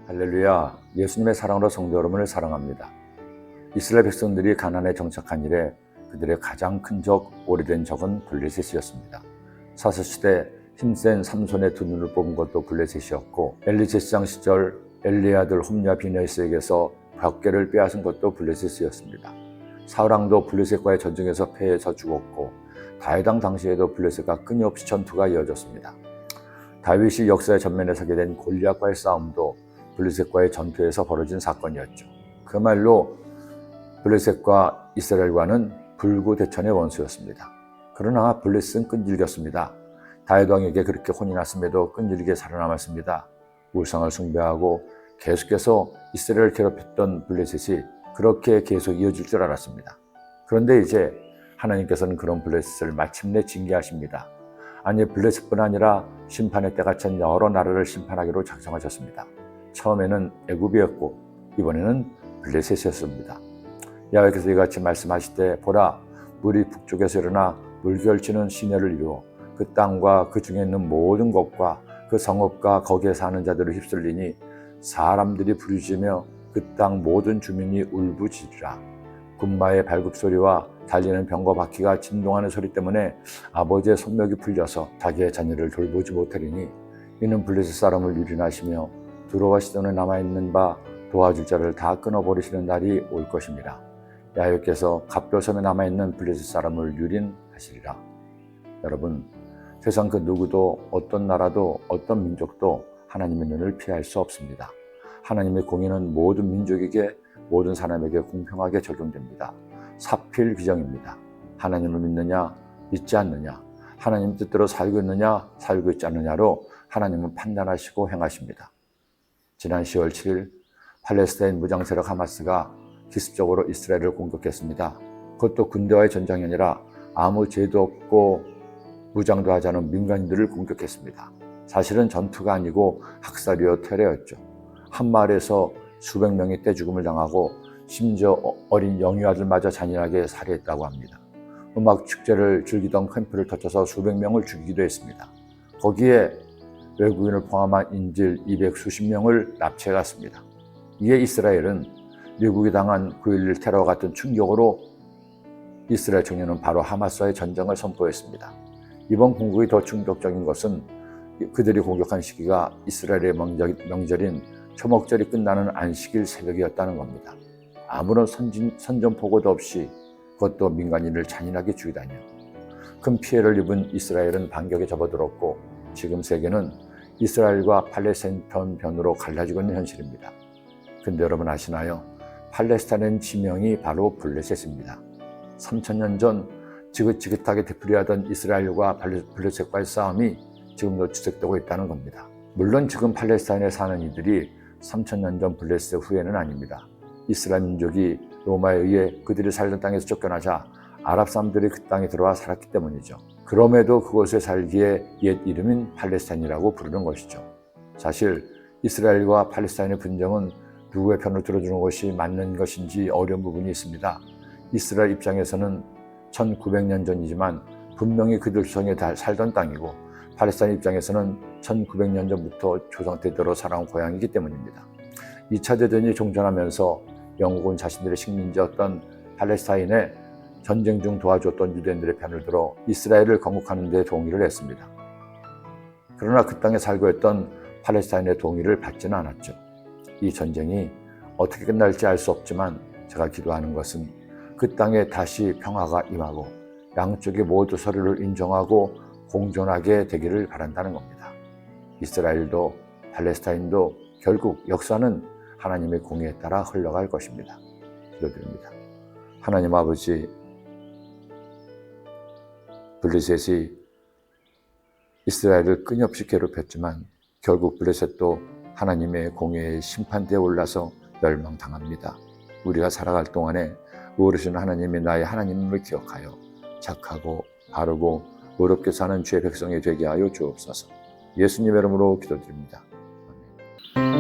할렐루야, 예수님의 사랑으로 성도 여러분을 사랑합니다. 이스라엘 백성들이 가나안에 정착한 이래 그들의 가장 큰 적, 오래된 적은 블레셋이었습니다. 사사시대 힘센 삼손의 두 눈을 뽑은 것도 블레셋이었고, 엘리 제사장 시절 엘리의 아들 홈리와 비느하스에게서 벽궤를 빼앗은 것도 블레셋이었습니다. 사울왕도 블레셋과의 전쟁에서 패해서 죽었고, 다윗 왕 당시에도 블레셋과 끊임없이 전투가 이어졌습니다. 다윗이 역사의 전면에 서게 된 골리앗과의 싸움도 블레셋과의 전투에서 벌어진 사건이었죠. 그 말로 블레셋과 이스라엘과는 불구대천의 원수였습니다. 그러나 블레셋은 끈질겼습니다. 다윗 왕에게 그렇게 혼이 났음에도 끈질기게 살아남았습니다. 우상을 숭배하고 계속해서 이스라엘을 괴롭혔던 블레셋이 그렇게 계속 이어질 줄 알았습니다. 그런데 이제 하나님께서는 그런 블레셋을 마침내 징계하십니다. 아니, 블레셋뿐 아니라 심판의 때가 찬 여러 나라를 심판하기로 작정하셨습니다. 처음에는 애굽이었고 이번에는 블레셋이었습니다. 야훼께서 이같이 말씀하시되, 보라, 물이 북쪽에서 일어나 물결치는 시내를 이루어 그 땅과 그 중에 있는 모든 것과 그 성읍과 거기에 사는 자들을 휩쓸리니 사람들이 부르짖으며 그 땅 모든 주민이 울부짖으리라. 군마의 발굽소리와 달리는 병거 바퀴가 진동하는 소리 때문에 아버지의 손뼉이 풀려서 자기의 자녀를 돌보지 못하리니 이는 블레셋 사람을 유린하시며 두로와 시돈에 남아있는 바 도와줄 자를 다 끊어버리시는 날이 올 것입니다. 야훼께서 갑돌섬에 남아있는 블레셋 사람을 유린하시리라. 여러분, 세상 그 누구도 어떤 나라도 어떤 민족도 하나님의 눈을 피할 수 없습니다. 하나님의 공의는 모든 민족에게, 모든 사람에게 공평하게 적용됩니다. 사필 규정입니다. 하나님을 믿느냐 믿지 않느냐, 하나님 뜻대로 살고 있느냐 살고 있지 않느냐로 하나님은 판단하시고 행하십니다. 지난 10월 7일 팔레스타인 무장세력 하마스가 기습적으로 이스라엘을 공격했습니다. 그것도 군대와의 전장이 아니라 아무 죄도 없고 무장도 하지 않은 민간인들을 공격했습니다. 사실은 전투가 아니고 학살이요 테러였죠. 한 마을에서 수백 명이 떼죽음을 당하고 심지어 어린 영유아들마저 잔인하게 살해했다고 합니다. 음악 축제를 즐기던 캠프를 터쳐서 수백 명을 죽이기도 했습니다. 거기에 외국인을 포함한 인질 200수십 명을 납치해갔습니다. 이에 이스라엘은 미국이 당한 9.11 테러와 같은 충격으로 이스라엘 청년은 바로 하마스와의 전쟁을 선포했습니다. 이번 공격이 더 충격적인 것은 그들이 공격한 시기가 이스라엘의 명절인 초목절이 끝나는 안식일 새벽이었다는 겁니다. 아무런 선전포고도 없이, 그것도 민간인을 잔인하게 죽이다니요. 큰 피해를 입은 이스라엘은 반격에 접어들었고 지금 세계는 이스라엘과 팔레스타인 편으로 갈라지고 있는 현실입니다. 근데 여러분 아시나요? 팔레스타인의 지명이 바로 블레셋입니다. 3000년 전 지긋지긋하게 되풀이하던 이스라엘과 블레셋과의 싸움이 지금도 지속되고 있다는 겁니다. 물론 지금 팔레스타인에 사는 이들이 3000년 전 블레셋 후에는 아닙니다. 이스라엘 민족이 로마에 의해 그들이 살던 땅에서 쫓겨나자 아랍 사람들이 그 땅에 들어와 살았기 때문이죠. 그럼에도 그곳에 살기에 옛 이름인 팔레스타인이라고 부르는 것이죠. 사실 이스라엘과 팔레스타인의 분쟁은 누구의 편을 들어주는 것이 맞는 것인지 어려운 부분이 있습니다. 이스라엘 입장에서는 1900년 전이지만 분명히 그들 조상이 살던 땅이고, 팔레스타인 입장에서는 1900년 전부터 조상 대대로 살아온 고향이기 때문입니다. 2차 대전이 종전하면서 영국은 자신들의 식민지였던 팔레스타인에 전쟁 중 도와줬던 유대인들의 편을 들어 이스라엘을 건국하는 데 동의를 했습니다. 그러나 그 땅에 살고 있던 팔레스타인의 동의를 받지는 않았죠. 이 전쟁이 어떻게 끝날지 알 수 없지만 제가 기도하는 것은 그 땅에 다시 평화가 임하고 양쪽이 모두 서로를 인정하고 공존하게 되기를 바란다는 겁니다. 이스라엘도 팔레스타인도 결국 역사는 하나님의 공의에 따라 흘러갈 것입니다. 기도드립니다. 하나님 아버지, 블레셋이 이스라엘을 끊임없이 괴롭혔지만 결국 블레셋도 하나님의 공의의 심판대에 올라서 멸망당합니다. 우리가 살아갈 동안에 어르신 하나님이 나의 하나님을 기억하여 착하고 바르고 의롭게 사는 주의 백성이 되게 하여 주옵소서. 예수님의 이름으로 기도드립니다. 아멘.